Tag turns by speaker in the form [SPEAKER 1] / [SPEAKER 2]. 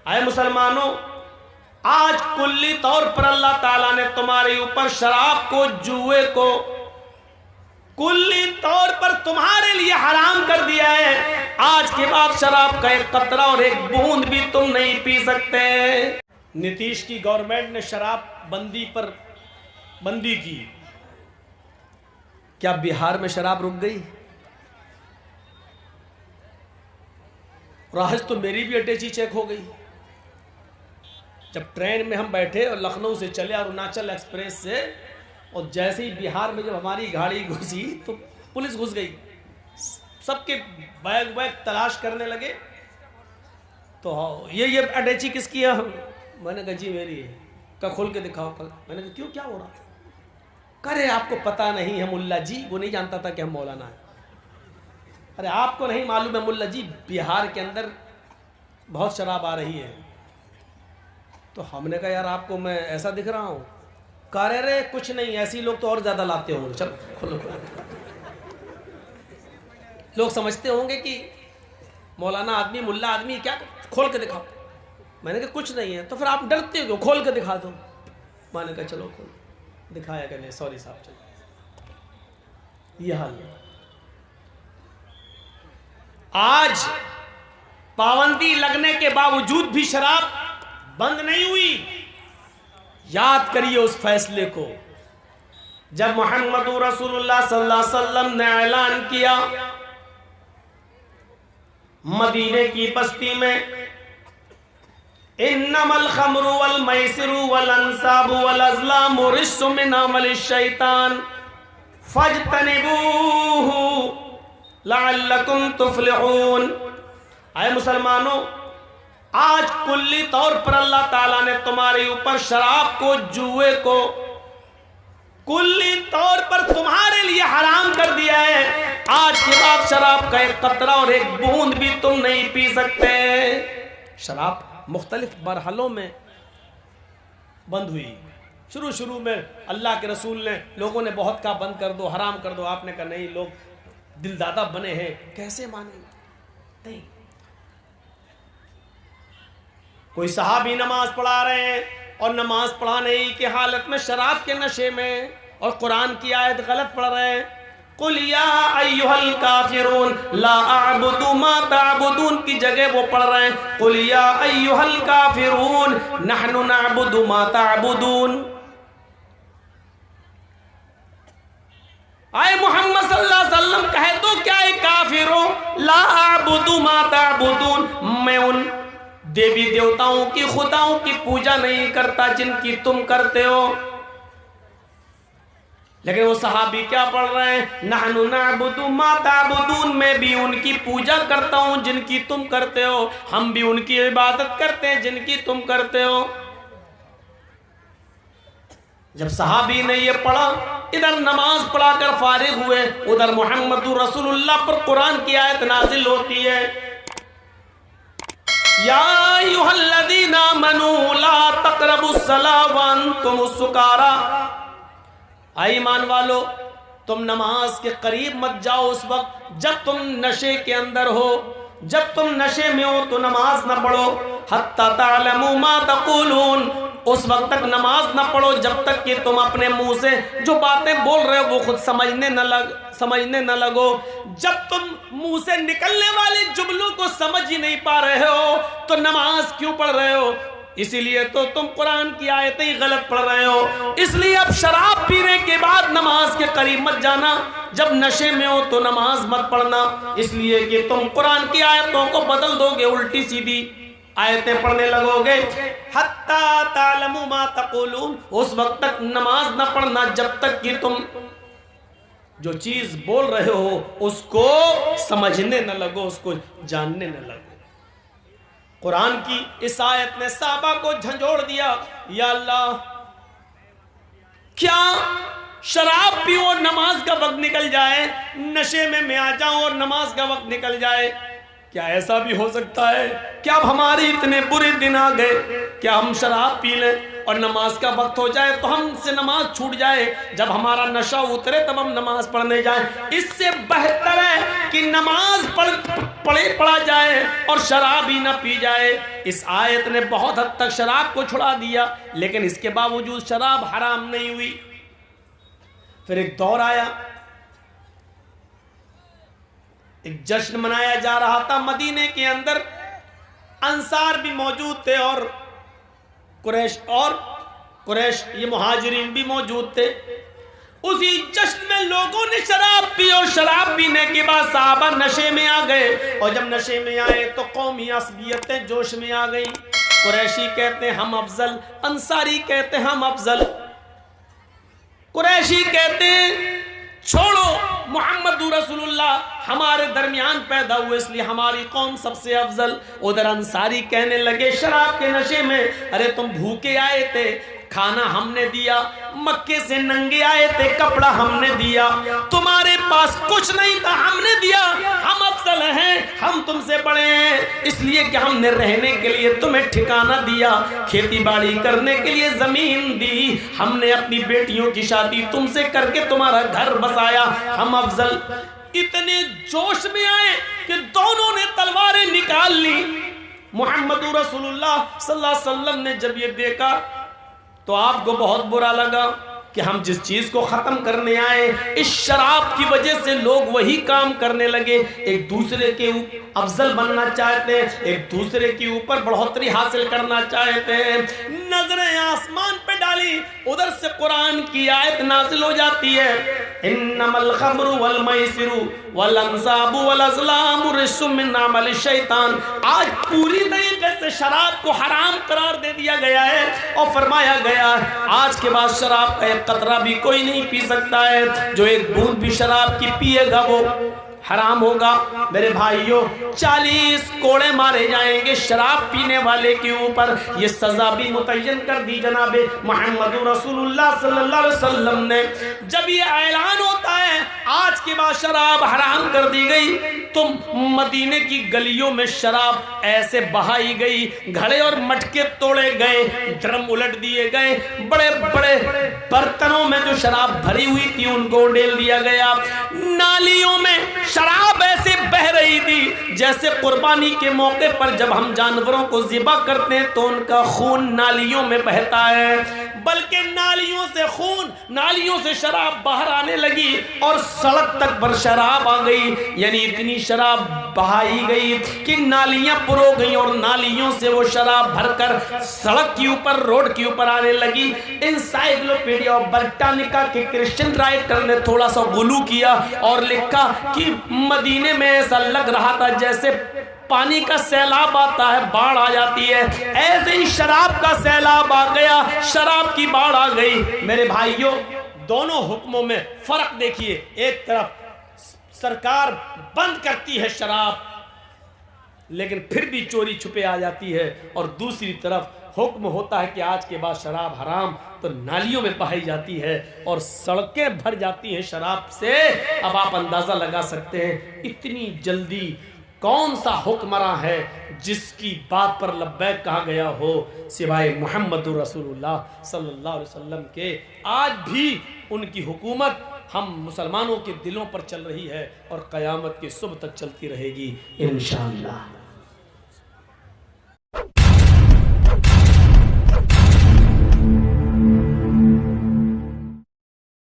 [SPEAKER 1] اے مسلمانوں، آج کلی طور پر اللہ تعالیٰ نے تمہارے اوپر شراب کو، جوئے کو کلی طور پر تمہارے لیے حرام کر دیا ہے۔ آج کے بعد شراب کا ایک قطرہ اور ایک بوند بھی تم نہیں پی سکتے۔ نتیش کی گورنمنٹ نے شراب بندی پر بندی کی، کیا بہار میں شراب رک گئی؟ راہج تو میری بھی اٹیچی چیک ہو گئی۔ جب ٹرین میں ہم بیٹھے اور لکھنؤ سے چلے اروناچل ایکسپریس سے، اور جیسے ہی بہار میں جب ہماری گاڑی گھسی تو پولیس گھس گئی، سب کے بیگ تلاش کرنے لگے۔ تو یہ اٹیچی کس کی ہے؟ میں نے کہا جی میری ہے۔ کہا کھول کے دکھاؤ۔ میں نے کہا کیوں، کیا ہو رہا؟ کرے آپ کو پتہ نہیں ہے ملا جی، وہ نہیں جانتا تھا کہ ہم مولانا ہیں۔ ارے آپ کو نہیں معلوم ہے ملا جی، بہار کے اندر بہت شراب آ رہی ہے۔ تو ہم نے کہا یار آپ کو میں ایسا دکھ رہا ہوں؟ کہہ رہے کچھ نہیں، ایسی لوگ تو اور زیادہ لاتے ہوں گے۔ چلو کھولو۔ لوگ سمجھتے ہوں گے کہ مولانا آدمی، ملا آدمی، کیا کھول کے دکھاؤ۔ میں نے کہا کچھ نہیں ہے۔ تو پھر آپ ڈرتے ہو، کھول کے دکھا دو۔ میں نے کہا چلو کھول دکھایا کہ نہیں، سوری صاحب چلو۔ یہ حال ہے۔ آج پابندی لگنے کے باوجود بھی شراب بند نہیں ہوئی۔ یاد کریے اس فیصلے کو جب محمد رسول اللہ صلی اللہ علیہ وسلم نے اعلان کیا مدینے کی بستی میں، انما الخمر والمیسر والانصاب والازلام رجس من عمل الشیطان فاجتنبوہ لعلکم تفلحون۔ اے مسلمانوں، آج کلی طور پر اللہ تعالیٰ نے تمہارے اوپر شراب کو، جوئے کو کلی طور پر تمہارے لیے حرام کر دیا ہے۔ آج کے بعد شراب کا ایک قطرہ اور ایک بوند بھی تم نہیں پی سکتے۔ شراب مختلف مرحلوں میں بند ہوئی۔ شروع میں اللہ کے رسول نے، لوگوں نے بہت کہا بند کر دو، حرام کر دو۔ آپ نے کہا نہیں، لوگ دل دادہ بنے ہیں، کیسے مانیں گے؟ نہیں۔ کوئی صحابی نماز پڑھا رہے ہیں اور نماز پڑھانے کی حالت میں شراب کے نشے میں، اور قرآن کی آیت غلط پڑھ رہے ہیں۔ قُلْ يَا أَيُّهَا الْكَافِرُونَ لَا أَعْبُدُ مَا تَعْبُدُونَ کی جگہ وہ پڑھ رہے ہیں قُلْ يَا أَيُّهَا الْكَافِرُونَ نَحْنُ نَعْبُدُ مَا تَعْبُدُونَ۔ اے محمد صلی اللہ علیہ وسلم کہہ دو، کیا اے کافروں، لا أَعْبُدُ مَا تَعْبُدُونَ، میں ان دیوی دیوتاؤں کی، خداؤں کی پوجا نہیں کرتا جن کی تم کرتے ہو۔ لیکن وہ صحابی کیا پڑھ رہے ہیں؟ نحن نعبد ما تعبدون، میں بھی ان کی پوجا کرتا ہوں جن کی تم کرتے ہو، ہم بھی ان کی عبادت کرتے ہیں جن کی تم کرتے ہو۔ جب صحابی نے یہ پڑھا، ادھر نماز پڑھا کر فارغ ہوئے، ادھر محمد رسول اللہ پر قرآن کی آیت نازل ہوتی ہے، یا ایھا الذین آمنوا لا تقربوا الصلاۃ وانتم سکارى، اے ایمان والو تم نماز کے قریب مت جاؤ اس وقت جب تم نشے کے اندر ہو۔ جب تم نشے میں ہو تو نماز نہ پڑھو، حتی تعلموا ما تقولون، اس وقت تک نماز نہ پڑھو جب تک کہ تم اپنے منہ سے جو باتیں بول رہے ہو وہ خود سمجھنے نہ لگو۔ جب تم منہ سے نکلنے والے جملوں کو سمجھ ہی نہیں پا رہے ہو تو نماز کیوں پڑھ رہے ہو؟ اسی لیے تو تم قرآن کی آیتیں غلط پڑھ رہے ہو۔ اس لیے اب شراب پینے کے بعد نماز کے قریب مت جانا، جب نشے میں ہو تو نماز مت پڑھنا، اس لیے کہ تم قرآن کی آیتوں کو بدل دو گے، الٹی سیدھی آیتیں پڑھنے لگو گے۔ حتی تعلموا ما تقولون، اس وقت تک نماز نہ پڑھنا جب تک کہ تم جو چیز بول رہے ہو اس کو سمجھنے نہ لگو، اس کو جاننے نہ لگو۔ قرآن کی اس آیت نے صحابہ کو جھنجھوڑ دیا، یا اللہ کیا شراب پیو اور نماز کا وقت نکل جائے، نشے میں آ جاؤں اور نماز کا وقت نکل جائے، کیا ایسا بھی ہو سکتا ہے کیا اب ہمارے اتنے برے دن آ گئے کیا ہم شراب پی لیں اور نماز کا وقت ہو جائے تو ہم سے نماز چھوٹ جائے، جب ہمارا نشہ اترے تب ہم نماز پڑھنے جائیں؟ اس سے بہتر ہے کہ نماز پڑھا جائے اور شراب ہی نہ پی جائے۔ اس آیت نے بہت حد تک شراب کو چھڑا دیا، لیکن اس کے باوجود شراب حرام نہیں ہوئی۔ پھر ایک دور آیا، ایک جشن منایا جا رہا تھا مدینے کے اندر، انصار بھی موجود تھے اور قریش یہ مہاجرین بھی موجود تھے۔ اسی جشن میں لوگوں نے شراب پی اور شراب پینے کے بعد صحابہ نشے میں آ گئے، اور جب نشے میں آئے تو قومی عصبیتیں جوش میں آ گئیں۔ قریشی کہتے ہیں ہم افضل، انصاری کہتے ہیں ہم افضل۔ قریشی کہتے ہیں چھوڑو، محمد رسول اللہ ہمارے درمیان پیدا ہوئے اس لیے ہماری قوم سب سے افضل۔ ادھر انصاری کہنے لگے شراب کے نشے میں، ارے تم بھوکے آئے تھے، کھانا ہم نے دیا، مکے سے ننگے آئے تھے، کپڑا ہم نے دیا، تمہارے پاس کچھ نہیں تھا، ہم نے دیا، ہم افضل ہیں، ہم تم سے بڑے ہیں، اس لیے کہ ہم نے رہنے کے لیے تمہیں ٹھکانہ دیا، کھیتی باڑی کرنے کے لیے زمین دی، ہم نے اپنی بیٹیوں کی شادی تم سے کر کے تمہارا گھر بسایا، ہم افضل۔ اتنے جوش میں آئے کہ دونوں نے تلواریں نکال لی۔ محمد رسول اللہ صلی اللہ علیہ وسلم نے جب یہ دیکھا تو آپ کو بہت برا لگا کہ ہم جس چیز کو ختم کرنے آئے، اس شراب کی وجہ سے لوگ وہی کام کرنے لگے، ایک دوسرے کے افضل بننا چاہتے ہیں، ایک دوسرے کے اوپر بڑھوتری حاصل کرنا چاہتے ہیں۔ نظریں آسمان پہ ڈالی، ادھر سے قرآن کی آیت نازل ہو جاتی ہے، انما الخمر والمیسر والانصاب والازلام رجس من عمل الشیطان۔ آج پوری طریقے سے شراب کو حرام قرار دے دیا گیا ہے اور فرمایا گیا آج کے بعد شراب کا ایک قطرہ بھی کوئی نہیں پی سکتا ہے، جو ایک بوند بھی شراب کی پیے گا وہ حرام ہوگا۔ میرے بھائیوں 40 کوڑے مارے جائیں گے شراب پینے والے کے اوپر، یہ سزا بھی متعین کر دی جناب محمد رسول اللہ صلی اللہ علیہ وسلم نے۔ جب یہ اعلان ہوتا ہے آج کے بعد شراب حرام کر دی گئی تو مدینے کی گلیوں میں شراب ایسے بہائی گئی، گھڑے اور مٹکے توڑے گئے، ڈرم الٹ دیے گئے، بڑے بڑے برتنوں میں جو شراب بھری ہوئی تھی ان کو ڈال دیا گیا، نالیوں میں شراب ایسے بہ رہی تھی جیسے قربانی کے موقع پر جب ہم جانوروں کو ذبح کرتے ہیں تو ان کا خون نالیوں میں بہتا ہے، بلکہ نالیوں سے خون، نالیوں سے شراب باہر آنے لگی اور سڑک تک پر شراب آ گئی، یعنی اتنی شراب بہائی گئی کہ نالیاں پرو گئی اور نالیوں سے وہ شراب بھر کر سڑک کے اوپر، روڈ کے اوپر آنے لگی۔ انسائکلوپیڈیا برٹانیکا کے کرسچن رائٹر نے تھوڑا سا غلو کیا اور لکھا کہ مدینے میں ایسا لگ رہا تھا جیسے پانی کا سیلاب آتا ہے، باڑھ آ جاتی ہے، ایسے ہی شراب کا سیلاب آ گیا، شراب کی باڑھ آ گئی۔ میرے بھائیوں دونوں حکموں میں فرق دیکھیے، ایک طرف سرکار بند کرتی ہے شراب لیکن پھر بھی چوری چھپے آ جاتی ہے، اور دوسری طرف حکم ہوتا ہے کہ آج کے بعد شراب حرام، تو نالیوں میں بہائی جاتی ہے اور سڑکیں بھر جاتی ہیں شراب سے۔ اب آپ اندازہ لگا سکتے ہیں اتنی جلدی کون سا حکمراں ہے جس کی بات پر لبیک کہا گیا ہو سوائے محمد رسول اللہ صلی اللہ علیہ وسلم کے۔ آج بھی ان کی حکومت ہم مسلمانوں کے دلوں پر چل رہی ہے اور قیامت کے صبح تک چلتی رہے گی انشاءاللہ۔